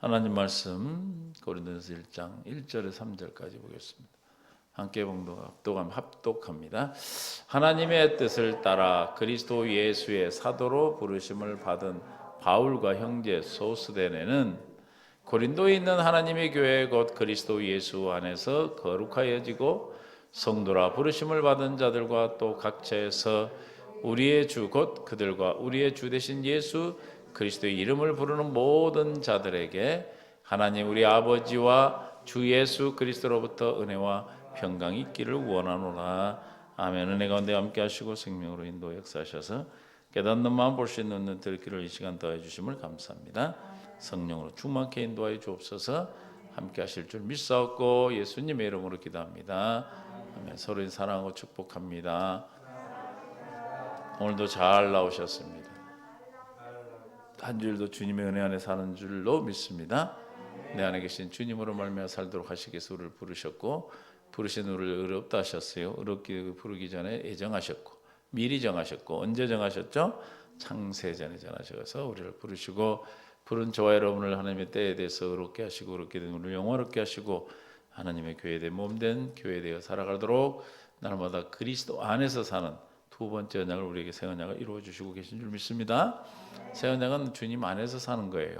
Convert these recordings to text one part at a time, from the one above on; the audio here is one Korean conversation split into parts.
하나님 말씀 고린도전서 1장 1절에서 3절까지 보겠습니다. 함께 합독합니다. 하나님의 뜻을 따라 그리스도 예수의 사도로 부르심을 받은 바울과 형제 소스데네는 고린도에 있는 하나님의 교회 곧 그리스도 예수 안에서 거룩하여지고 성도라 부르심을 받은 자들과 또 각처에서 우리의 주 곧 그들과 우리의 주 되신 예수 그리스도의 이름을 부르는 모든 자들에게 하나님 우리 아버지와 주 예수 그리스도로부터 은혜와 평강이 있기를 원하노라. 아멘. 은혜 가운데 함께 하시고 생명으로 인도 역사하셔서 깨닫는 마음 볼 수 있는 눈 들기를 이 시간 더해 주심을 감사합니다. 성령으로 충만케 인도하여 주옵소서. 함께 하실 줄 믿사옵고 예수님의 이름으로 기도합니다. 아멘. 서로 사랑하고 축복합니다. 오늘도 잘 나오셨습니다. 한 주일도 주님의 은혜 안에 사는 줄로 믿습니다. 내 안에 계신 주님으로 말미암아 살도록 하시기 위해서 우리를 부르셨고 부르신 우리를 의롭다 하셨어요. 의롭게 부르기 전에 예정하셨고 미리 정하셨고 언제 정하셨죠? 창세전에 정하셔서 우리를 부르시고 부른 저와 여러분을 하나님의 때에 대해서 의롭게 하시고 의롭게 된 우리를 영화롭게 하시고 하나님의 교회된 몸된 교회에 되어 살아가도록 날마다 그리스도 안에서 사는 두 번째 언약을 우리에게 새 언약을 이루어 주시고 계신 줄 믿습니다. 새 언약은 주님 안에서 사는 거예요.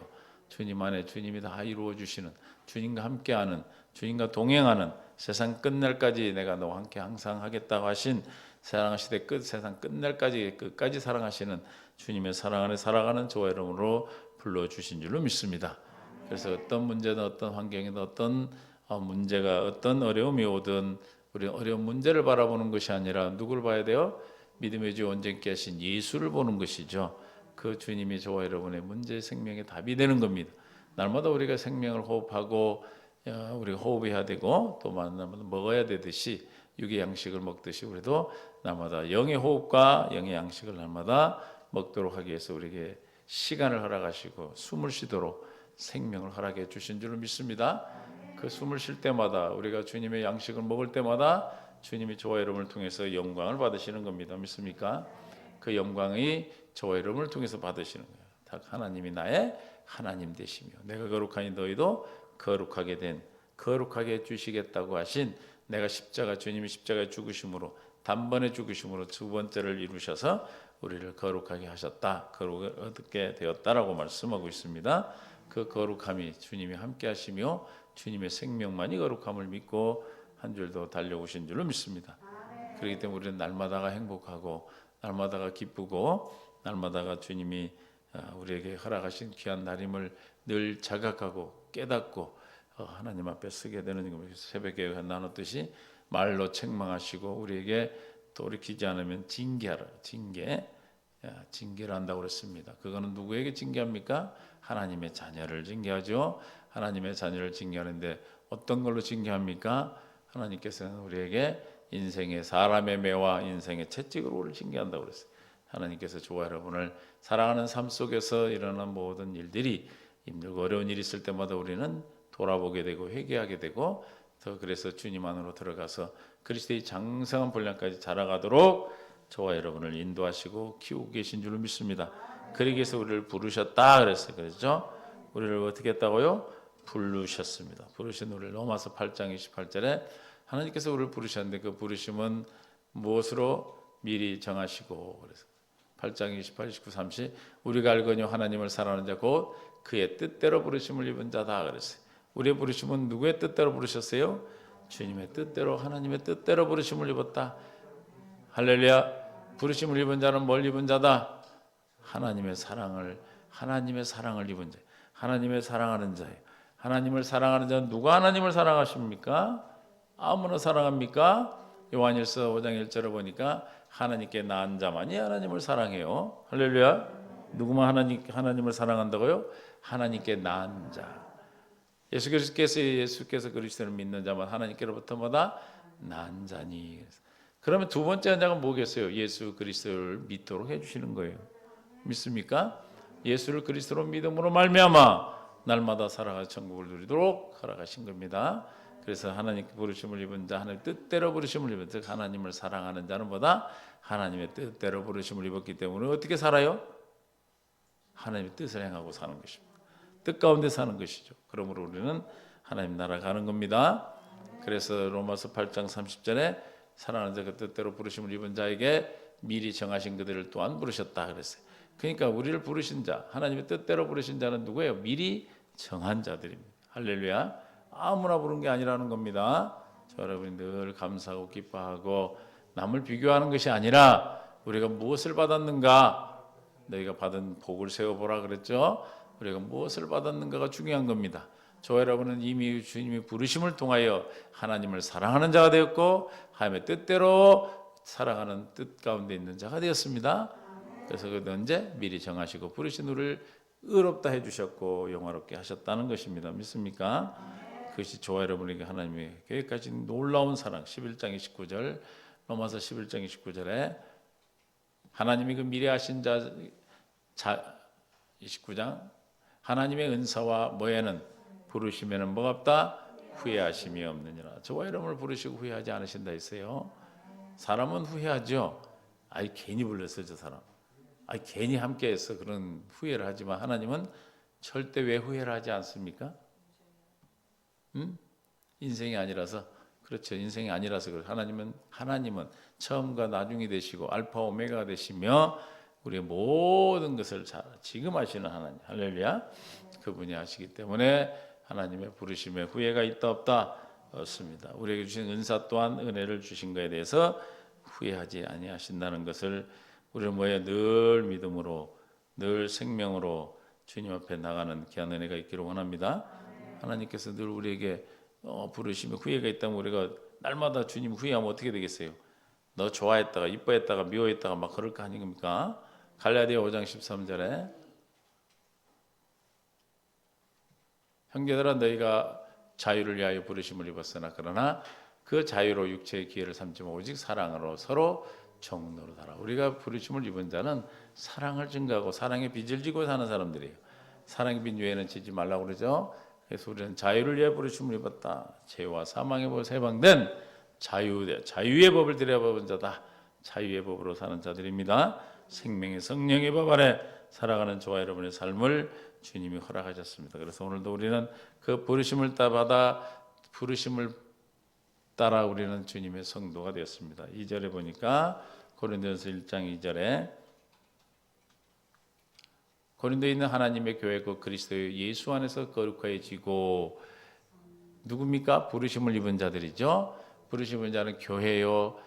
주님 안에 주님이 다 이루어 주시는 주님과 함께하는 주님과 동행하는 세상 끝날까지 내가 너와 함께 항상 하겠다고 하신 사랑 시대 끝 세상 끝날까지 끝까지 사랑하시는 주님의 사랑 안에 살아가는 저와 여러분으로 불러 주신 줄로 믿습니다. 그래서 어떤 문제든 어떤 환경이든 어떤 문제가 어떤 어려움이 오든 우리 어려운 문제를 바라보는 것이 아니라 누구를 봐야 돼요? 믿음의 주 온전케 하신 예수를 보는 것이죠. 그 주님이 저와 여러분의 문제 생명의 답이 되는 겁니다. 날마다 우리가 생명을 호흡하고 우리가 호흡해야 되고 또 날마다 먹어야 되듯이 육의 양식을 먹듯이 우리도 날마다 영의 호흡과 영의 양식을 날마다 먹도록 하기 위해서 우리에게 시간을 허락하시고 숨을 쉬도록 생명을 허락해 주신 줄을 믿습니다. 그 숨을 쉴 때마다 우리가 주님의 양식을 먹을 때마다 주님이 저와 여러분을 통해서 영광을 받으시는 겁니다. 믿습니까? 그 영광이 저와 여러분을 통해서 받으시는 거예요. 하나님이 나의 하나님 되시며 내가 거룩하니 너희도 거룩하게 된 거룩하게 해주시겠다고 하신 내가 주님이 십자가에 죽으심으로 단번에 죽으심으로 두 번째를 이루셔서 우리를 거룩하게 하셨다. 거룩을 얻게 되었다라고 말씀하고 있습니다. 그 거룩함이 주님이 함께 하시며 주님의 생명만이 거룩함을 믿고 한 줄도 달려오신 줄로 믿습니다. 그렇기 때문에 우리는 날마다가 행복하고 날마다가 기쁘고 날마다가 주님이 우리에게 허락하신 귀한 날임을 늘 자각하고 깨닫고 하나님 앞에 쓰게 되는 겁니다. 새벽에 나눴듯이 말로 책망하시고 우리에게 돌이키지 않으면 징계를 한다고 그랬습니다. 그거는 누구에게 징계합니까? 하나님의 자녀를 징계하죠. 하나님의 자녀를 징계하는데 어떤 걸로 징계합니까? 하나님께서는 우리에게 인생의 사람의 매와 인생의 채찍으로 우리를 징계한다고 그랬어요. 하나님께서 저와 여러분을 사랑하는 삶 속에서 일어나는 모든 일들이 힘들고 어려운 일이 있을 때마다 우리는 돌아보게 되고 회개하게 되고 더 그래서 주님 안으로 들어가서 그리스도의 장성한 분량까지 자라가도록 저와 여러분을 인도하시고 키우고 계신 줄로 믿습니다. 그러기 위해서 우리를 부르셨다 그랬어요. 그렇죠? 우리를 어떻게 했다고요? 부르셨습니다. 부르신 우리를 로마서 8장 28절에 하나님께서 우리를 부르셨는데 그 부르심은 무엇으로 미리 정하시고 그래서 8장 28, 29, 30 우리가 알거니와 하나님을 사랑하는 자 곧 그의 뜻대로 부르심을 입은 자다 그랬어요. 우리의 부르심은 누구의 뜻대로 부르셨어요? 주님의 뜻대로 하나님의 뜻대로 부르심을 입었다. 할렐루야. 부르심을 입은 자는 뭘 입은 자다? 하나님의 사랑을 입은 자. 하나님의 사랑하는 자예요. 하나님을 사랑하는 자는 누가 하나님을 사랑하십니까? 아무나 사랑합니까? 요한일서 5장 1절을 보니까 하나님께 낳은 자만이 하나님을 사랑해요. 할렐루야. 누구만 하나님을 사랑한다고요? 하나님께 낳은 자. 예수께서 그리스도를 믿는 자만 하나님께로부터 뭐다? 낳은 자니. 그러면 두 번째 언약은 뭐겠어요? 예수 그리스도를 믿도록 해주시는 거예요. 믿습니까? 예수를 그리스도로 믿음으로 말미암아 날마다 살아가 천국을 누리도록 허락하신 겁니다. 그래서 하나님께 부르심을 입은 자, 하나님 뜻대로 부르심을 입은 즉 하나님을 사랑하는 자는 보다 하나님의 뜻대로 부르심을 입었기 때문에 어떻게 살아요? 하나님의 뜻을 행하고 사는 것입니다. 뜻 가운데 사는 것이죠. 그러므로 우리는 하나님 나라 가는 겁니다. 그래서 로마서 8장 30절에 사랑하는 자 그 뜻대로 부르심을 입은 자에게 미리 정하신 그들을 또한 부르셨다 그랬어요. 그러니까 우리를 부르신 자, 하나님의 뜻대로 부르신 자는 누구예요? 미리 정한 자들입니다. 할렐루야. 아무나 부른 게 아니라는 겁니다. 저 여러분이 늘 감사하고 기뻐하고 남을 비교하는 것이 아니라 우리가 무엇을 받았는가, 너희가 받은 복을 세워보라 그랬죠. 우리가 무엇을 받았는가가 중요한 겁니다. 저 여러분은 이미 주님이 부르심을 통하여 하나님을 사랑하는 자가 되었고 하나님의 뜻대로 살아가는 뜻 가운데 있는 자가 되었습니다. 그래서 그 언제 미리 정하시고 부르신 우리를 의롭다 해주셨고 영화롭게 하셨다는 것입니다. 믿습니까? 그것이 저와 여러분에게 하나님의 계획하신 놀라운 사랑. 11장 29절 로마서 11장 29절에 하나님이 그 미래하신 자 29장 하나님의 은사와 뭐에는 부르시면은 뭐가 없다? 후회하심이 없느니라. 저와 여러분을 부르시고 후회하지 않으신다 했어요. 사람은 후회하죠. 아이 괜히 불렀어 저 사람. 아이 괜히 함께해서 그런 후회를 하지만 하나님은 절대 왜 후회를 하지 않습니까? 인생이 아니라서 그렇죠. 인생이 아니라서 그렇죠. 하나님은 처음과 나중이 되시고 알파 오메가가 되시며 우리의 모든 것을 지금 하시는 하나님. 할렐루야. 그분이 하시기 때문에 하나님의 부르심에 후회가 있다 없다 없습니다. 우리에게 주신 은사 또한 은혜를 주신 것에 대해서 후회하지 아니하신다는 것을 우리는 뭐에 늘 믿음으로 늘 생명으로 주님 앞에 나가는 귀한 은혜가 있기를 원합니다. 하나님께서 늘 우리에게 부르시면 후회가 있다면 우리가 날마다 주님 후회하면 어떻게 되겠어요? 너 좋아했다가 이뻐했다가 미워했다가 막 그럴 거 아닙니까? 갈라디아 5장 13절에 형제들아 너희가 자유를 위하여 부르심을 입었으나 그러나 그 자유로 육체의 기회를 삼지 마 오직 사랑으로 서로 종노릇하라. 우리가 부르심을 입은 자는 사랑을 증가하고 사랑의 빚을 지고 사는 사람들이에요. 사랑의 빚 외에는 지지 말라고 그러죠. 그래서 우리는 자유를 위해 부르심을 입었다. 죄와 사망의 법에서 해방된 자유의 법을 들여다본 자다. 자유의 법으로 사는 자들입니다. 생명의 성령의 법 아래 살아가는 저와 여러분의 삶을 주님이 허락하셨습니다. 그래서 오늘도 우리는 그 부르심을 따라 우리는 주님의 성도가 되었습니다. 2절에 보니까 고린도전서 1장 2절에 고린도에 있는 하나님의 교회 그 그리스도의 예수 안에서 거룩해지고 누굽니까? 부르심을 입은 자들이죠. 부르심을 입은 자는 교회요.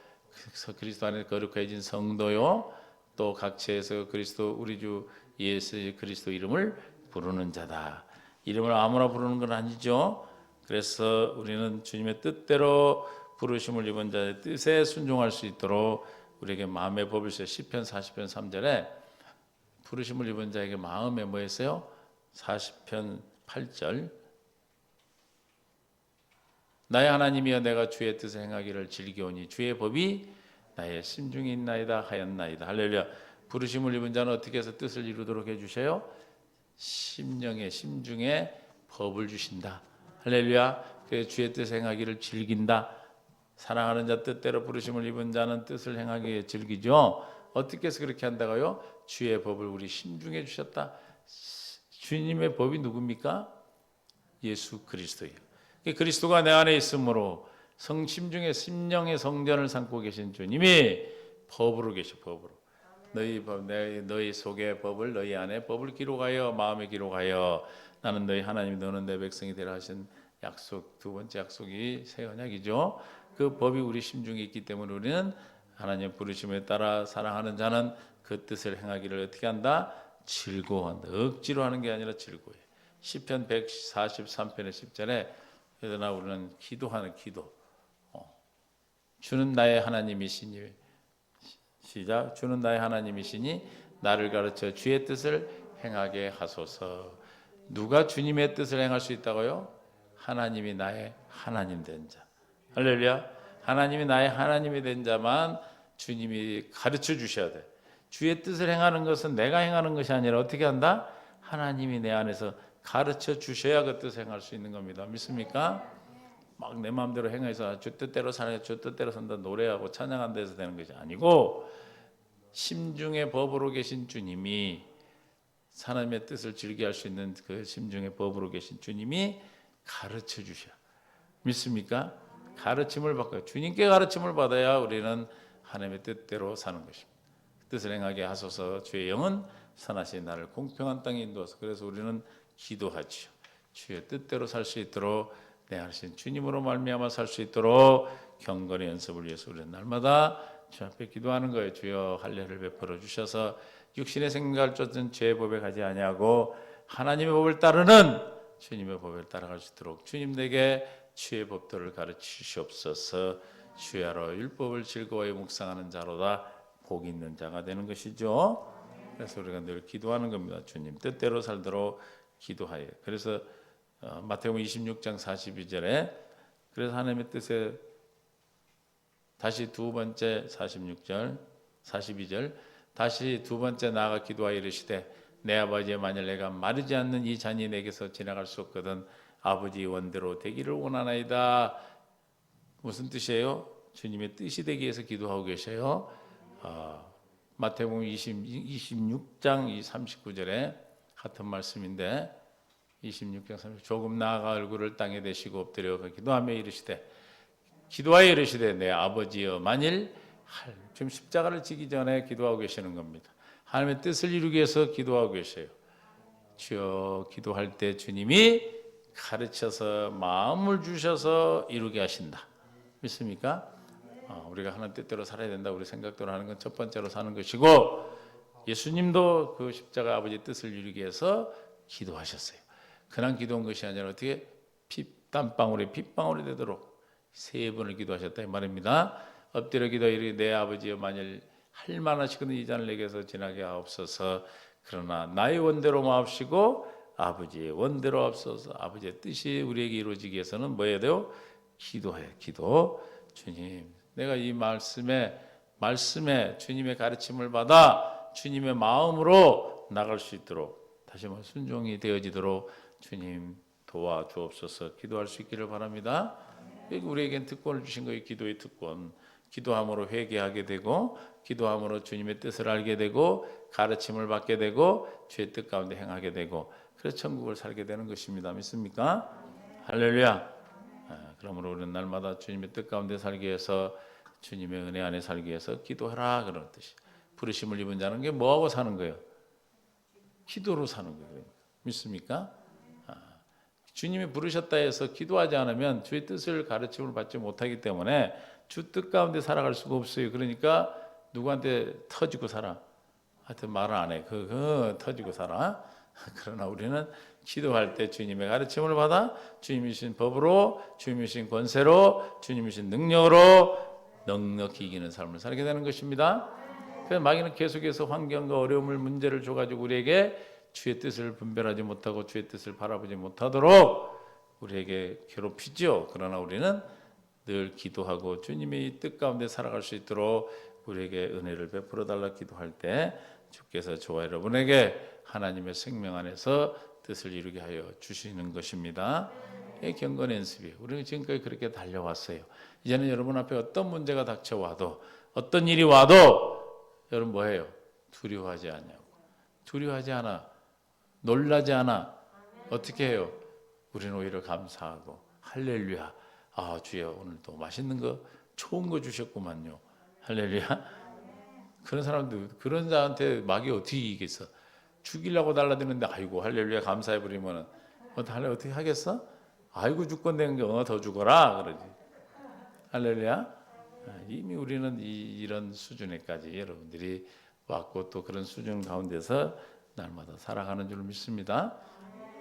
그리스도 안에 거룩해진 성도요. 또 각처에서 우리 주 예수 그리스도 이름을 부르는 자다. 이름을 아무나 부르는 건 아니죠. 그래서 우리는 주님의 뜻대로 부르심을 입은 자의 뜻에 순종할 수 있도록 우리에게 마음의 법을 주셔. 시편 40편 3절에 부르심을 입은 자에게 마음에 뭐 했어요? 40편 8절 나의 하나님이여 내가 주의 뜻을 행하기를 즐겨오니 주의 법이 나의 심중에 있나이다 하였나이다. 할렐루야. 부르심을 입은 자는 어떻게 해서 뜻을 이루도록 해주셔요? 심중에 법을 주신다. 할렐루야. 그래서 주의 뜻을 행하기를 즐긴다. 사랑하는 자 뜻대로 부르심을 입은 자는 뜻을 행하기에 즐기죠. 어떻게 해서 그렇게 한다고요? 주의 법을 우리 심중에 주셨다. 주님의 법이 누굽니까? 예수 그리스도예요. 그리스도가 내 안에 있으므로 심중에 심령의 성전을 삼고 계신 주님이 법으로 계셔. 법으로 너희 속에 법을 너희 안에 법을 기록하여 마음에 기록하여 나는 너희 하나님 너는 내 백성이 되라 하신 약속 두 번째 약속이 새 언약이죠. 그 법이 우리 심중에 있기 때문에 우리는 하나님의 부르심에 따라 사랑하는 자는 그 뜻을 행하기를 어떻게 한다? 즐거워한다. 억지로 하는 게 아니라 즐거워해. 시편 143편의 10절에 그러나 우리는 기도하는 기도. 주는 나의 하나님이시니 시작. 주는 나의 하나님이시니 나를 가르쳐 주의 뜻을 행하게 하소서. 누가 주님의 뜻을 행할 수 있다고요? 하나님이 나의 하나님 된 자. 할렐루야. 하나님이 나의 하나님이 된 자만 주님이 가르쳐 주셔야 돼. 주의 뜻을 행하는 것은 내가 행하는 것이 아니라 어떻게 한다? 하나님이 내 안에서 가르쳐 주셔야 그 뜻을 행할 수 있는 겁니다. 믿습니까? 막 내 마음대로 행해서 주 뜻대로 살아 주 뜻대로 산다 노래하고 찬양한다 해서 되는 것이 아니고 심중의 법으로 계신 주님이 하나님의 뜻을 즐겨 할 수 있는 그 심중의 법으로 계신 주님이 가르쳐 주셔. 믿습니까? 가르침을 받고 주님께 가르침을 받아야 우리는 하나님의 뜻대로 사는 것입니다. 뜻을 행하게 하소서. 주의 영은 선하신 나를 공평한 땅에 인도하소서. 그래서 우리는 기도하지요. 주의 뜻대로 살 수 있도록 내 하신 주님으로 말미암아 살 수 있도록 경건의 연습을 위해서 우리는 날마다 주 앞에 기도하는 거예요. 주여 할례를 베풀어 주셔서 육신의 생각을 쫓은 죄의 법에 가지 아니하고 하나님의 법을 따르는 주님의 법을 따라갈 수 있도록 주님 내게 주의 법도를 가르치시옵소서. 주야로 율법을 즐거워하여 묵상하는 자로다 복 있는 자가 되는 것이죠. 그래서 우리가 늘 기도하는 겁니다. 주님 뜻대로 살도록 기도하여. 그래서 마태복음 26장 42절에 그래서 하나님의 뜻에 다시 두 번째 42절 다시 두 번째 나아가 기도하여 이르시되 내 아버지여 만일 내가 마르지 않는 이 잔이 내게서 지나갈 수 없거든 아버지 원대로 되기를 원하나이다. 무슨 뜻이에요? 주님의 뜻이 되기 위해서 기도하고 계셔요. 마태복음 26장 39절에 같은 말씀인데 26장 30절 조금 나아가 얼굴을 땅에 대시고 엎드려 기도하며 기도하여 이르시되 내 아버지여 만일 지금 십자가를 지기 전에 기도하고 계시는 겁니다. 하나님의 뜻을 이루기 위해서 기도하고 계셔요. 주여 기도할 때 주님이 가르쳐서 마음을 주셔서 이루게 하신다. 믿습니까? 우리가 하나님 뜻대로 살아야 된다. 우리 생각대로 하는 건 첫 번째로 사는 것이고 예수님도 그 십자가 아버지의 뜻을 이루기 위해서 기도하셨어요. 그냥 기도한 것이 아니라 어떻게 땀방울이 핏방울이 되도록 3번을 기도하셨다 이 말입니다. 엎드려 기도하여 내 아버지여 만일 할 만하시거든 이 잔을 내게서 지나게 하옵소서. 그러나 나의 원대로 마옵시고 아버지의 원대로 하옵소서. 아버지의 뜻이 우리에게 이루어지기 위해서는 뭐 해야 돼요? 기도해. 기도. 주님 내가 이 말씀에 주님의 가르침을 받아 주님의 마음으로 나갈 수 있도록 다시 한번 순종이 되어지도록 주님 도와주옵소서. 기도할 수 있기를 바랍니다. 우리에겐 특권을 주신 거예요. 기도의 특권. 기도함으로 회개하게 되고 기도함으로 주님의 뜻을 알게 되고 가르침을 받게 되고 주의 뜻 가운데 행하게 되고 그래서 천국을 살게 되는 것입니다. 믿습니까? 할렐루야. 그러므로 우리는 날마다 주님의 뜻 가운데 살기 위해서 주님의 은혜 안에 살기 위해서 기도하라 그런 뜻이. 부르심을 입은 자는 게 뭐하고 사는 거예요? 기도로 사는 거예요. 믿습니까? 주님이 부르셨다 해서 기도하지 않으면 주의 뜻을 가르침을 받지 못하기 때문에 주 뜻 가운데 살아갈 수가 없어요. 그러니까 누구한테 터지고 살아. 하여튼 말을 안 해. 터지고 살아. 그러나 우리는 기도할 때 주님의 가르침을 받아 주님이 주신 법으로 주님이 주신 권세로 주님이 주신 능력으로 넉넉히 이기는 삶을 살게 되는 것입니다. 그래서 마귀는 계속해서 환경과 어려움을 문제를 줘가지고 우리에게 주의 뜻을 분별하지 못하고 주의 뜻을 바라보지 못하도록 우리에게 괴롭히죠. 그러나 우리는 늘 기도하고 주님의 뜻 가운데 살아갈 수 있도록 우리에게 은혜를 베풀어 달라 기도할 때 주께서 저와 여러분에게 하나님의 생명 안에서 뜻을 이루게 하여 주시는 것입니다. 이 경건 연습이 우리는 지금까지 그렇게 달려왔어요. 이제는 여러분 앞에 어떤 문제가 닥쳐와도 어떤 일이 와도 여러분 뭐해요? 두려워하지 않냐고. 두려워하지 않아. 놀라지 않아. 어떻게 해요? 우리는 오히려 감사하고 할렐루야. 주여 오늘도 맛있는 거 좋은 거 주셨구만요. 할렐루야. 그런 사람들 그런 자한테 마귀 어떻게 이기겠어? 죽이려고 달라드는데 아이고 할렐루야 감사해 버리면은 어떻게 하겠어? 아이고 죽건 된 게 더 죽어라 그러지. 할렐루야. 이미 우리는 이런 수준에까지 여러분들이 왔고 또 그런 수준 가운데서 날마다 살아가는 줄 믿습니다.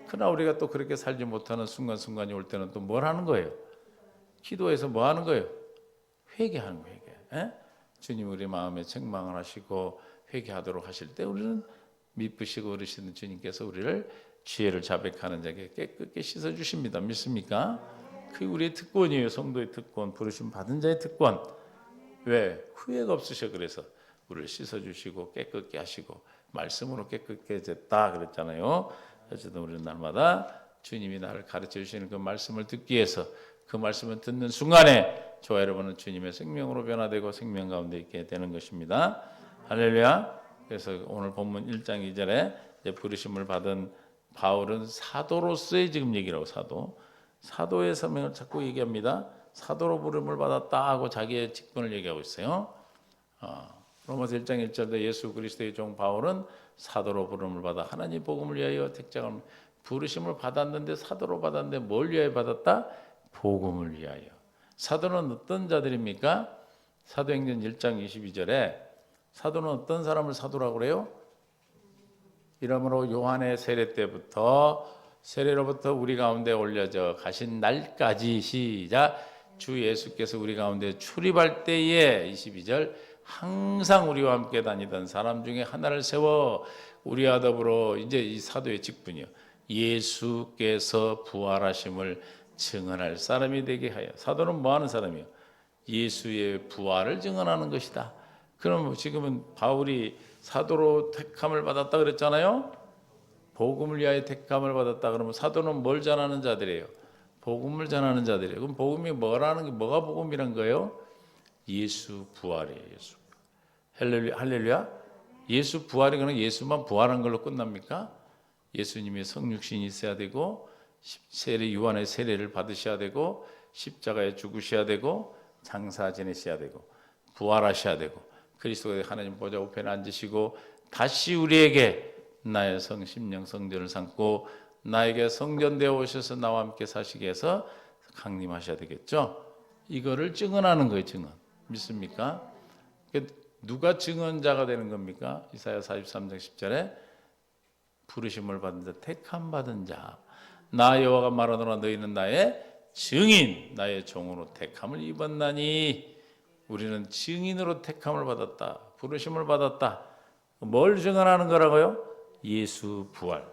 그러나 우리가 또 그렇게 살지 못하는 순간순간이 올 때는 또 뭘 하는 거예요? 기도해서 뭐 하는 거예요? 회개하는 거예요. 회개. 주님 우리 마음에 책망을 하시고 회개하도록 하실 때 우리는 미쁘시고 어르신 주님께서 우리를 지혜를 자백하는 자에게 깨끗게 씻어주십니다. 믿습니까? 그게 우리의 특권이에요. 성도의 특권, 부르심 받은 자의 특권. 왜? 후회가 없으셔. 그래서 우리를 씻어주시고 깨끗게 하시고 말씀으로 깨끗해졌다 그랬잖아요. 어쨌든 우리는 날마다 주님이 나를 가르쳐 주시는 그 말씀을 듣기 위해서 그 말씀을 듣는 순간에 저와 여러분은 주님의 생명으로 변화되고 생명 가운데 있게 되는 것입니다. 할렐루야. 그래서 오늘 본문 1장 2절에 이제 부르심을 받은 바울은 사도로서의 지금 얘기라고 사도의 사명을 자꾸 얘기합니다. 사도로 부름을 받았다 하고 자기의 직분을 얘기하고 있어요. 로마서 1장 1절에 예수 그리스도의 종 바울은 사도로 부름을 받아 하나님 복음을 위하여 택정을 부르심을 받았는데 사도로 받았는데 뭘 위하여 받았다? 복음을 위하여. 사도는 어떤 자들입니까? 사도행전 1장 22절에 사도는 어떤 사람을 사도라고 그래요? 이러므로 요한의 세례로부터 우리 가운데 올려져 가신 날까지 시작 주 예수께서 우리 가운데 출입할 때에 22절 항상 우리와 함께 다니던 사람 중에 하나를 세워 우리와 더불어 이제 이 사도의 직분이요 예수께서 부활하심을 증언할 사람이 되게 하여. 사도는 뭐 하는 사람이요? 예수의 부활을 증언하는 것이다. 그럼 지금은 바울이 사도로 택함을 받았다 그랬잖아요. 복음을 위하여 택함을 받았다 그러면 사도는 뭘 전하는 자들이에요? 복음을 전하는 자들이에요. 그럼 복음이 뭐라는 게 뭐가 복음이란 거예요? 예수 부활이에요. 예수. 할렐루야. 예수 부활이거나 예수만 부활한 걸로 끝납니까? 예수님의 성육신이 있어야 되고 요한의 세례를 받으셔야 되고 십자가에 죽으셔야 되고 장사 지내셔야 되고 부활하셔야 되고 그리스도가 하나님 보좌 우편에 앉으시고 다시 우리에게 나의 심령 성전을 삼고 나에게 성전되어 오셔서 나와 함께 사시게 해서 강림하셔야 되겠죠. 이거를 증언하는 거예요. 증언. 믿습니까? 누가 증언자가 되는 겁니까? 이사야 43장 10절에 부르심을 받은 자, 택함 받은 자. 나 여호와가 말하노라 너희는 나의 증인, 나의 종으로 택함을 입었나니. 우리는 증인으로 택함을 받았다. 부르심을 받았다. 뭘 증언하는 거라고요? 예수 부활.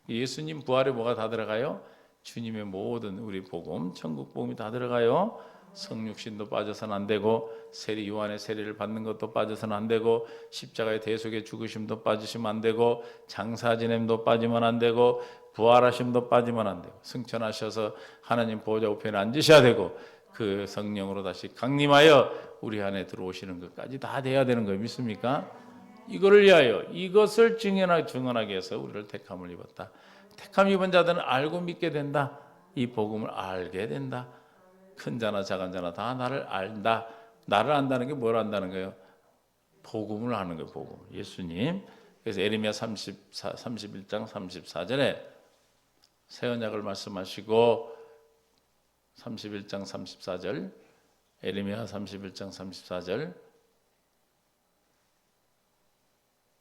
예수님 부활에 뭐가 다 들어가요? 주님의 모든 우리 복음, 천국 복음이 다 들어가요. 성육신도 빠져서는 안 되고 요한의 세례를 받는 것도 빠져서는 안 되고 십자가의 대속의 죽으심도 빠지시면 안 되고 장사 지냄도 빠지면 안 되고 부활하심도 빠지면 안 되고 승천하셔서 하나님 보좌 우편에 앉으셔야 되고 그 성령으로 다시 강림하여 우리 안에 들어오시는 것까지 다 돼야 되는 거예요. 믿습니까? 이거를 위하여 이것을 증언하기 위해서 우리를 택함을 입었다. 택함 입은 자들은 알고 믿게 된다. 이 복음을 알게 된다. 큰 자나 작은 자나 다 나를 안다. 나를 안다는 게 뭘 안다는 거예요? 복음을 아는 거예요. 복음. 예수님. 그래서 에레미야 31장 34절에 새 언약을 말씀하시고 31장 34절 에레미야 31장 34절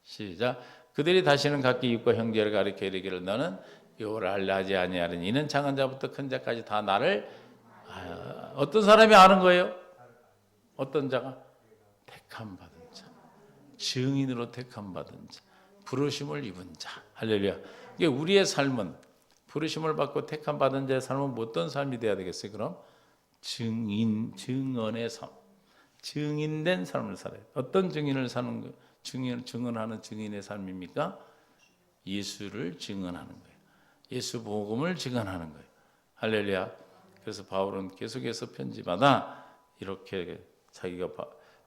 시작. 그들이 다시는 각기 이웃과 형제를 가리켜 이르기를 너는 여호와를 알라 하지 아니하리니 이는 작은 자부터 큰 자까지 다 나를 어떤 사람이 아는 거예요? 어떤 자가? 택함 받은 자, 증인으로 택함 받은 자, 부르심을 입은 자. 할렐루야. 이게 우리의 삶은 부르심을 받고 택함 받은 자의 삶은 어떤 삶이 돼야 되겠어요? 그럼 증언의 삶, 증인된 삶을 살아요. 어떤 증인을 사는 거? 증언하는 증인의 삶입니까? 예수를 증언하는 거예요. 예수 복음을 증언하는 거예요. 할렐루야. 그래서 바울은 계속해서 편지마다 이렇게 자기가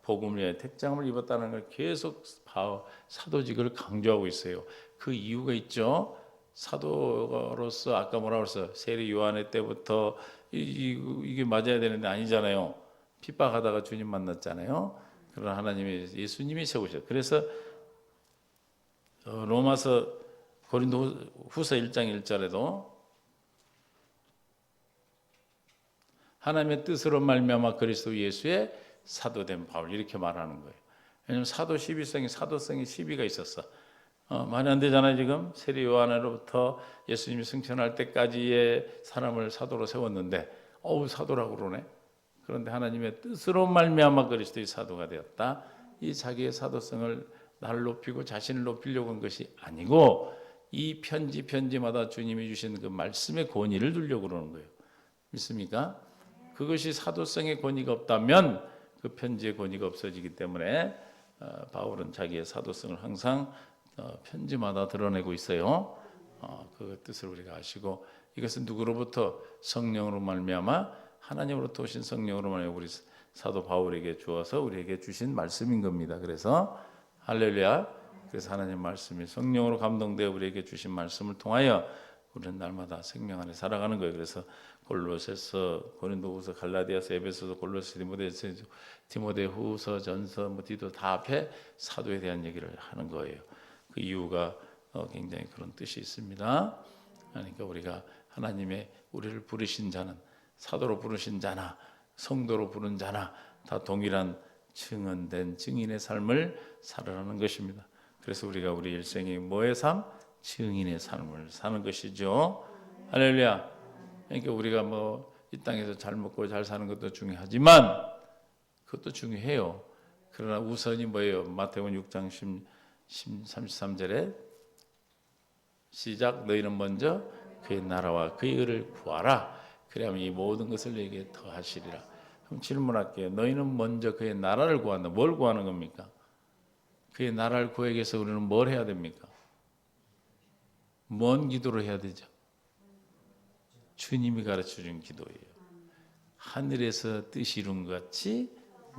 복음을 위해 택장을 입었다는 걸 계속 사도직을 강조하고 있어요. 그 이유가 있죠. 사도로서 아까 뭐라고 그랬어? 세례 요한의 때부터 이게 맞아야 되는데 아니잖아요. 핍박하다가 주님 만났잖아요. 그러나 하나님이 예수님이 세우셨어요. 그래서 로마서 고린도 후서 1장 1절에도 하나님의 뜻으로 말미암아 그리스도 예수의 사도된 바울 이렇게 말하는 거예요. 왜냐하면 사도성이 시비가 있었어. 말이 안 되잖아요. 지금 세례 요한으로부터 예수님이 승천할 때까지의 사람을 사도로 세웠는데 사도라고 그러네. 그런데 하나님의 뜻으로 말미암아 그리스도의 사도가 되었다. 이 자기의 사도성을 나를 높이고 자신을 높이려고 한 것이 아니고 이 편지마다 주님이 주신 그 말씀의 권위를 두려고 그러는 거예요. 믿습니까? 그것이 사도성의 권위가 없다면 그 편지의 권위가 없어지기 때문에 바울은 자기의 사도성을 항상 편지마다 드러내고 있어요. 그 뜻을 우리가 아시고 이것은 누구로부터? 성령으로 말미암아 하나님으로부터 오신 성령으로 말미암아 우리 사도 바울에게 주어서 우리에게 주신 말씀인 겁니다. 그래서 할렐루야. 그래서 하나님 말씀이 성령으로 감동되어 우리에게 주신 말씀을 통하여 우리는 날마다 생명 안에 살아가는 거예요. 그래서 골로새서, 고린도후서, 갈라디아서, 에베소서, 골로새, 디모데후서, 전서, 뭐 디도 다 앞에 사도에 대한 얘기를 하는 거예요. 그 이유가 굉장히 그런 뜻이 있습니다. 그러니까 우리가 하나님의 우리를 부르신 자는, 사도로 부르신 자나 성도로 부른 자나 다 동일한 증언된 증인의 삶을 살아가는 것입니다. 그래서 우리가 우리 일생이 뭐의 삶? 증인의 삶을 사는 것이죠. 할렐루야. 그러니까 우리가 뭐 이 땅에서 잘 먹고 잘 사는 것도 중요하지만, 그것도 중요해요. 그러나 우선이 뭐예요? 마태복음 6장 33절에 시작, 너희는 먼저 그의 나라와 그의 의를 구하라. 그래야만 이 모든 것을 너희에게 더하시리라. 그럼 질문할게요. 너희는 먼저 그의 나라를 구한다. 뭘 구하는 겁니까? 그의 나라를 구하기 위해서 우리는 뭘 해야 됩니까? 뭔 기도를 해야 되죠? 주님이 가르쳐준 기도예요. 하늘에서 뜻이 이룬 것 같이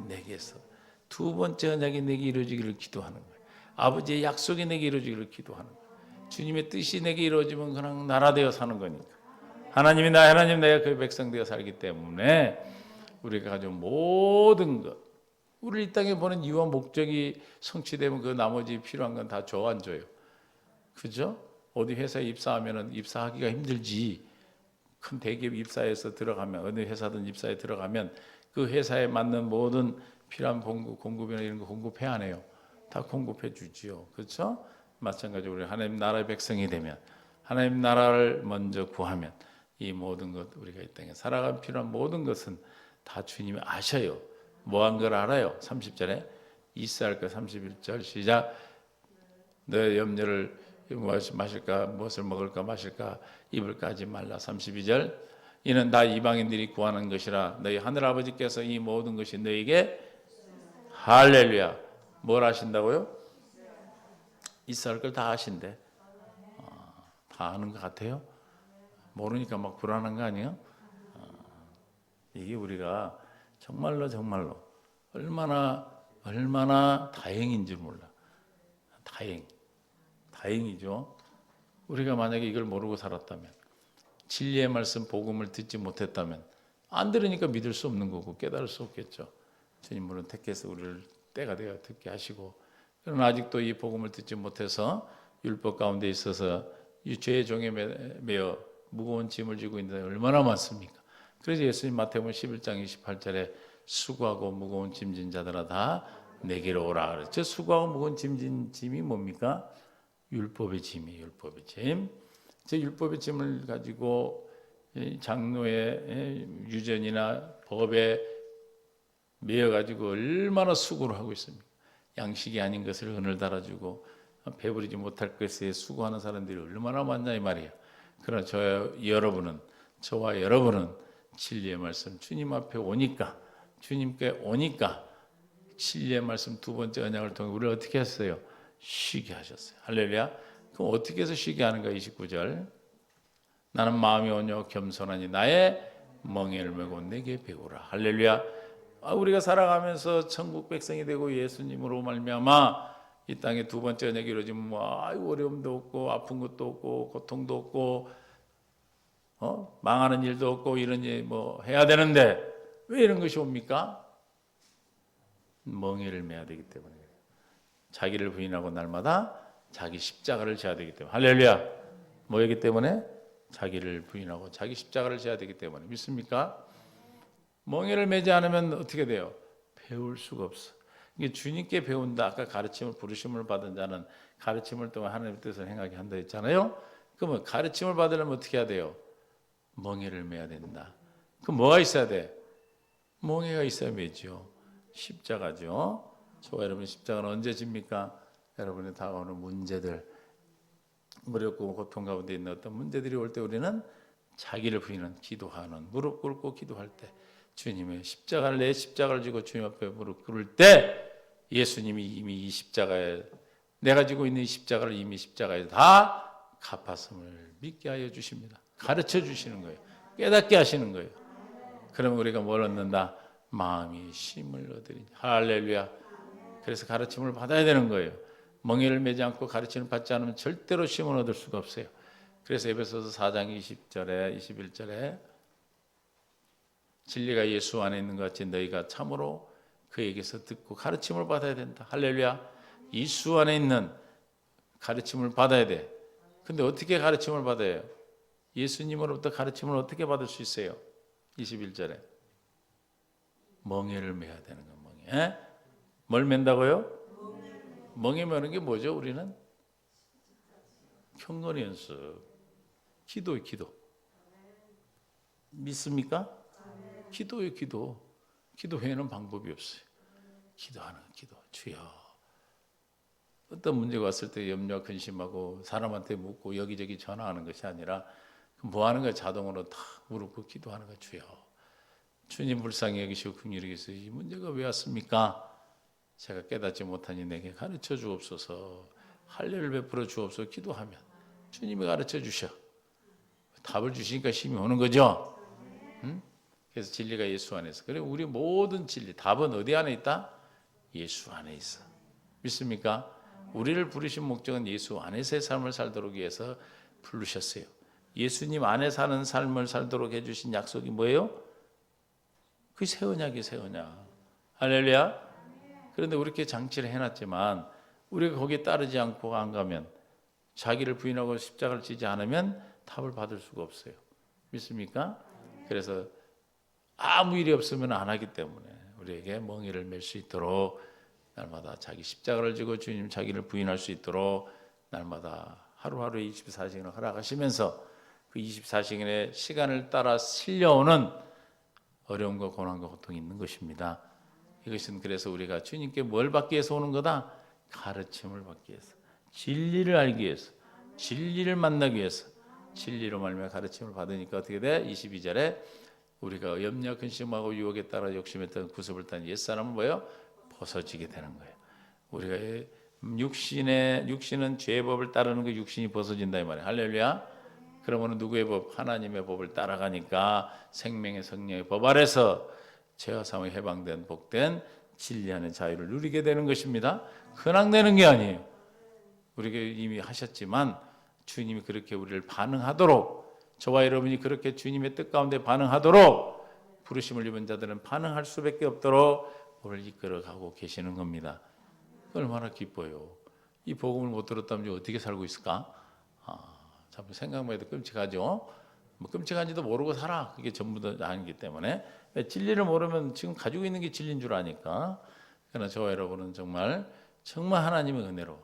내게서. 두 번째 언약이 내게 이루어지기를 기도하는 거예요. 아버지의 약속이 내게 이루어지기를 기도하는 거예요. 주님의 뜻이 내게 이루어지면 그냥 나라 되어 사는 거니까. 하나님이 나, 하나님 내가 그 백성 되어 살기 때문에 우리가 가진 모든 것, 우리 이 땅에 보낸 이유와 목적이 성취되면 그 나머지 필요한 건 다 줘 안 줘요? 그죠? 어디 회사에 입사하면은 입사하기가 힘들지. 큰 대기업 입사해서 들어가면, 어느 회사든 입사에 들어가면 그 회사에 맞는 모든 필요한 공급이나 이런 거 공급해 안 해요? 다 공급해 주지요. 그렇죠? 마찬가지로 우리 하나님 나라의 백성이 되면, 하나님 나라를 먼저 구하면 이 모든 것, 우리가 이 땅에 살아가는 필요한 모든 것은 다 주님이 아셔요. 뭐 한 걸 알아요. 30절에 있어야 할 것. 31절 시작. 너의 염려를 마실까, 무엇을 먹을까 마실까 입을까 하지 말라. 32절 이는 다 이방인들이 구하는 것이라 너희 하늘 아버지께서 이 모든 것이 너에게 할렐루야. 뭘 하신다고요? 있어야 할 걸 다 하신대. 다 아는 것 같아요? 모르니까 막 불안한 거 아니에요? 이게 우리가 정말로 얼마나 다행인 줄 몰라. 다행이죠. 우리가 만약에 이걸 모르고 살았다면, 진리의 말씀 복음을 듣지 못했다면, 안 들으니까 믿을 수 없는 거고 깨달을 수 없겠죠. 주님 물론 택해서 우리를 때가 되어 듣게 하시고, 그러나 아직도 이 복음을 듣지 못해서 율법 가운데 있어서 이 죄의 종에 매여 무거운 짐을 지고 있는 사람이 얼마나 많습니까? 그래서 예수님 마태복음 11장 28절에 수고하고 무거운 짐진 자들아 다 내게로 오라 그랬죠. 수고하고 무거운 짐진 짐이 뭡니까? 율법의 짐이에요. 율법의 짐. 제 율법의 짐을 가지고 장로의 유전이나 법에 매여 가지고 얼마나 수고를 하고 있습니까? 양식이 아닌 것을 은을 달아주고 배부르지 못할 것에 수고하는 사람들이 얼마나 많냐 이 말이에요. 그러나 저와 여러분은 진리의 말씀 주님 앞에 오니까, 주님께 오니까 진리의 말씀 두 번째 언약을 통해 우리를 어떻게 했어요? 쉬게 하셨어요. 할렐루야. 그럼 어떻게 해서 쉬게 하는가? 29절 나는 마음이 온유하고 겸손하니 나의 멍에를 메고 내게 배우라. 할렐루야. 우리가 살아가면서 천국 백성이 되고 예수님으로 말미암아 이 땅에 두 번째 언약이 이루어지면 어려움도 없고 아픈 것도 없고 고통도 없고 망하는 일도 없고 이런 일 뭐 해야 되는데 왜 이런 것이 옵니까? 멍에를 매야 되기 때문에. 자기를 부인하고 날마다 자기 십자가를 져야 되기 때문에. 할렐루야. 뭐이기 때문에? 자기를 부인하고 자기 십자가를 져야 되기 때문에. 믿습니까? 멍에를 매지 않으면 어떻게 돼요? 배울 수가 없어. 이게 주님께 배운다. 아까 가르침을 부르심을 받은 자는 가르침을 통해 하나님의 뜻을 행하게 한다 했잖아요. 그러면 가르침을 받으려면 어떻게 해야 돼요? 멍에를 매야 된다. 그럼 뭐가 있어야 돼? 멍에가 있어야 매죠. 십자가죠. 저와 여러분의 십자가는 언제 집니까? 여러분이 다가오는 문제들, 어렵고 고통 가운데 있는 어떤 문제들이 올 때 우리는 자기를 부인하는 기도하는, 무릎 꿇고 기도할 때 주님의 십자가를, 내 십자가를 지고 주님 앞에 무릎 꿇을 때 예수님이 이미 이 십자가에, 내가 지고 있는 이 십자가를 이미 십자가에 다 갚았음을 믿게 하여 주십니다. 가르쳐 주시는 거예요. 깨닫게 하시는 거예요. 그러면 우리가 뭘 얻는다? 마음이 쉼을 얻으리니. 할렐루야. 그래서 가르침을 받아야 되는 거예요. 멍에를 매지 않고 가르침을 받지 않으면 절대로 쉼을 얻을 수가 없어요. 그래서 에베소서 4장 20절에 21절에 진리가 예수 안에 있는 것 같이 너희가 참으로 그에게서 듣고 가르침을 받아야 된다. 할렐루야. 예수 안에 있는 가르침을 받아야 돼. 근데 어떻게 가르침을 받아요? 예수님으로부터 가르침을 어떻게 받을 수 있어요? 21절에 멍에를 매야 되는 거예요. 멍에. 뭘 맨다고요? 멍에 매는 게 뭐죠? 우리는 경건 연습, 기도. 믿습니까? 기도요, 기도. 기도 외에는 방법이 없어요. 기도하는 기도. 주여. 어떤 문제가 왔을 때 염려와 근심하고 사람한테 묻고 여기저기 전화하는 것이 아니라 뭐 하는 거야? 자동으로 다 무릎 꿇고 기도하는 거야. 주여. 주님 불쌍히 여기시고 긍휼히 여기시고 이 문제가 왜 왔습니까? 제가 깨닫지 못하니 내게 가르쳐 주옵소서. 할례를 베풀어 주옵소서. 기도하면 주님이 가르쳐 주셔. 답을 주시니까 힘이 오는 거죠. 응? 그래서 진리가 예수 안에 있어. 그리고 우리 모든 진리, 답은 어디 안에 있다? 예수 안에 있어. 믿습니까? 우리를 부르신 목적은 예수 안에서의 삶을 살도록 위해서 부르셨어요. 예수님 안에 사는 삶을 살도록 해주신 약속이 뭐예요? 그게 새 언약이에요, 새 언약. 할렐루야. 그런데 우리 이렇게 장치를 해놨지만 우리가 거기에 따르지 않고 안 가면, 자기를 부인하고 십자가를 지지 않으면 답을 받을 수가 없어요. 믿습니까? 그래서 아무 일이 없으면 안 하기 때문에 우리에게 멍에를 맬 수 있도록 날마다 자기 십자가를 지고 주님 자기를 부인할 수 있도록 날마다 하루하루 24시간을 허락하시면서 그 24시간의 시간을 따라 실려오는 어려움과 고난과 고통이 있는 것입니다. 이것은 그래서 우리가 주님께 뭘 받기 위해서 오는 거다? 가르침을 받기 위해서, 진리를 알기 위해서, 진리를 만나기 위해서, 진리로 말미암아 가르침을 받으니까 어떻게 돼? 22절에 우리가 염려 근심하고 유혹에 따라 욕심했던 구습을 딴 옛사람은 뭐예요? 벗어지게 되는 거예요. 우리가 육신은 죄의 법을 따르는 그 육신이 벗어진다 이 말이에요. 할렐루야. 그러면 누구의 법? 하나님의 법을 따라가니까 생명의 성령의 법 아래서 죄와 사망에 해방된 복된 진리 안의 자유를 누리게 되는 것입니다. 그냥 되는 게 아니에요. 우리에게 이미 하셨지만 주님이 그렇게 우리를 반응하도록, 저와 여러분이 그렇게 주님의 뜻 가운데 반응하도록 부르심을 입은 자들은 반응할 수밖에 없도록 우리를 이끌어가고 계시는 겁니다. 얼마나 기뻐요. 이 복음을 못 들었다면 어떻게 살고 있을까? 참 생각만 해도 끔찍하죠. 뭐 끔찍한지도 모르고 살아. 그게 전부 다 아니기 때문에. 진리를 모르면 지금 가지고 있는 게 진리인 줄 아니까. 그러나 저와 여러분은 정말 하나님의 은혜로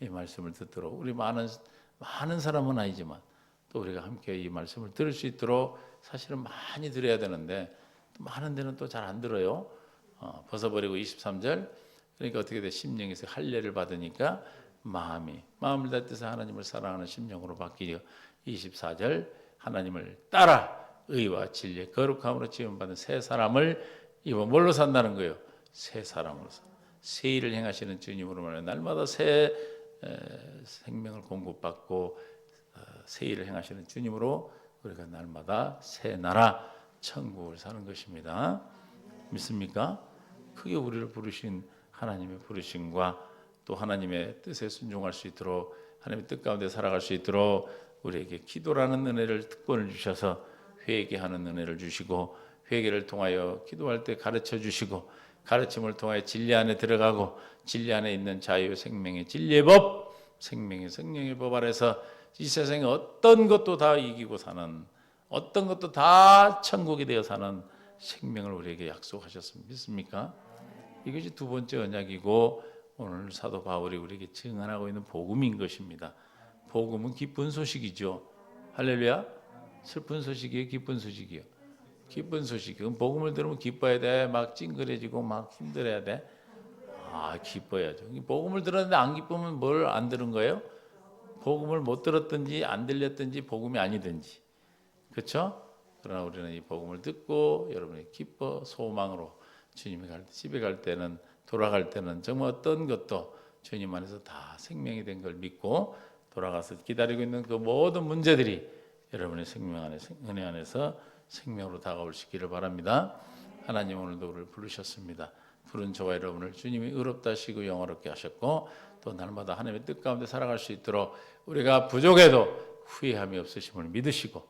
이 말씀을 듣도록, 우리 많은 사람은 아니지만 또 우리가 함께 이 말씀을 들을 수 있도록, 사실은 많이 들어야 되는데 또 많은 데는 또 잘 안 들어요. 벗어버리고 23절, 그러니까 어떻게 돼? 심령에서 할례를 받으니까 마음을 다해서 하나님을 사랑하는 심령으로 바뀌어 24절, 하나님을 따라 의와 진리의 거룩함으로 지음받은 새 사람을 입어 뭘로 산다는 거예요? 새 사람으로서 새 일을 행하시는 주님으로 말하면 날마다 새 생명을 공급받고 새 일을 행하시는 주님으로 우리가 날마다 새 나라 천국을 사는 것입니다. 믿습니까? 크게 우리를 부르신 하나님의 부르심과 또 하나님의 뜻에 순종할 수 있도록, 하나님의 뜻 가운데 살아갈 수 있도록 우리에게 기도라는 은혜를, 특권을 주셔서 회개하는 은혜를 주시고, 회개를 통하여 기도할 때 가르쳐 주시고, 가르침을 통하여 진리 안에 들어가고, 진리 안에 있는 자유, 생명의 진리의 법, 생명의 성령의 법 아래서 이 세상에 어떤 것도 다 이기고 사는, 어떤 것도 다 천국이 되어 사는 생명을 우리에게 약속하셨습니다. 믿습니까? 이것이 두 번째 언약이고 오늘 사도 바울이 우리에게 증언하고 있는 복음인 것입니다. 복음은 기쁜 소식이죠. 할렐루야. 슬픈 소식이에요, 기쁜 소식이에요? 기쁜 소식이요. 복음을 들으면 기뻐야 돼? 막 찡그려지고 막 힘들어야 돼? 기뻐야죠. 복음을 들었는데 안 기쁘면 뭘 안 들은 거예요? 복음을 못 들었든지 안 들렸든지 복음이 아니든지. 그렇죠? 그러나 우리는 이 복음을 듣고 여러분이 기뻐 소망으로 주님이 집에 갈 때는, 돌아갈 때는 정말 어떤 것도 주님 안에서 다 생명이 된 걸 믿고 돌아가서 기다리고 있는 그 모든 문제들이 여러분의 생명 안에, 은혜 안에서 생명으로 다가올 수 있기를 바랍니다. 하나님 오늘도 우리를 부르셨습니다. 부른 저와 여러분을 주님이 의롭다 하시고 영화롭게 하셨고 또 날마다 하나님의 뜻 가운데 살아갈 수 있도록 우리가 부족해도 후회함이 없으심을 믿으시고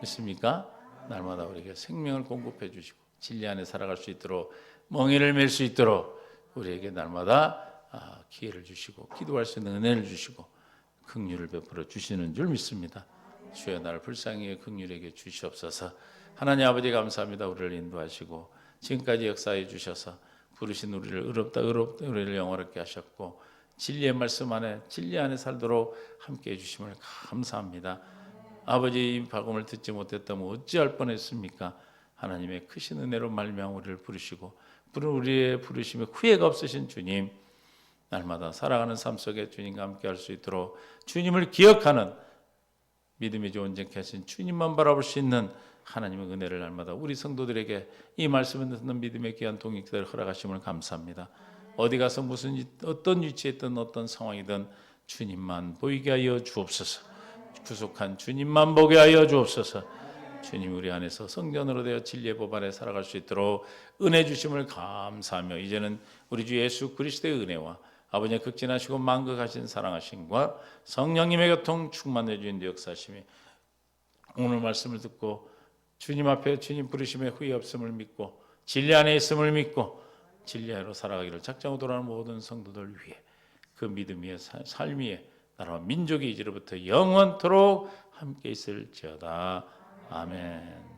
믿습니까? 날마다 우리에게 생명을 공급해 주시고 진리 안에 살아갈 수 있도록 멍에를 맬 수 있도록 우리에게 날마다 기회를 주시고 기도할 수 있는 은혜를 주시고 긍휼을 베풀어 주시는 줄 믿습니다. 주여 나를 불쌍히 여겨 긍휼하게 주시옵소서. 하나님 아버지 감사합니다. 우리를 인도하시고 지금까지 역사해 주셔서 부르신 우리를 의롭다 우리를 영화롭게 하셨고 진리의 말씀 안에 진리 안에 살도록 함께해 주심을 감사합니다. 아버지 이 발음을 듣지 못했다면 어찌할 뻔했습니까? 하나님의 크신 은혜로 말미암아 우리를 부르시고 우리의 부르심에 후회가 없으신 주님, 날마다 살아가는 삶 속에 주님과 함께할 수 있도록 주님을 기억하는 믿음이 온전케 하신 주님만 바라볼 수 있는 하나님의 은혜를 날마다 우리 성도들에게 이 말씀을 듣는 믿음의 귀한 동역자를 허락하심을 감사합니다. 어디 가서 어떤 위치에 있든 어떤 상황이든 주님만 보이게 하여 주옵소서. 구속한 주님만 보게 하여 주옵소서. 주님 우리 안에서 성전으로 되어 진리의 법 안에 살아갈 수 있도록 은혜 주심을 감사하며 이제는 우리 주 예수 그리스도의 은혜와 아버지의 극진하시고 만극하신 사랑하심과 성령님의 교통 충만해 주신 역사심이 오늘 말씀을 듣고 주님 앞에 주님 부르심에 후회 없음을 믿고 진리 안에 있음을 믿고 진리 안으로 살아가기를 작정하고 돌아오는 모든 성도들 위해 그 믿음 위에 삶 위에 나라와 민족이 이제로부터 영원토록 함께 있을지어다. 아멘.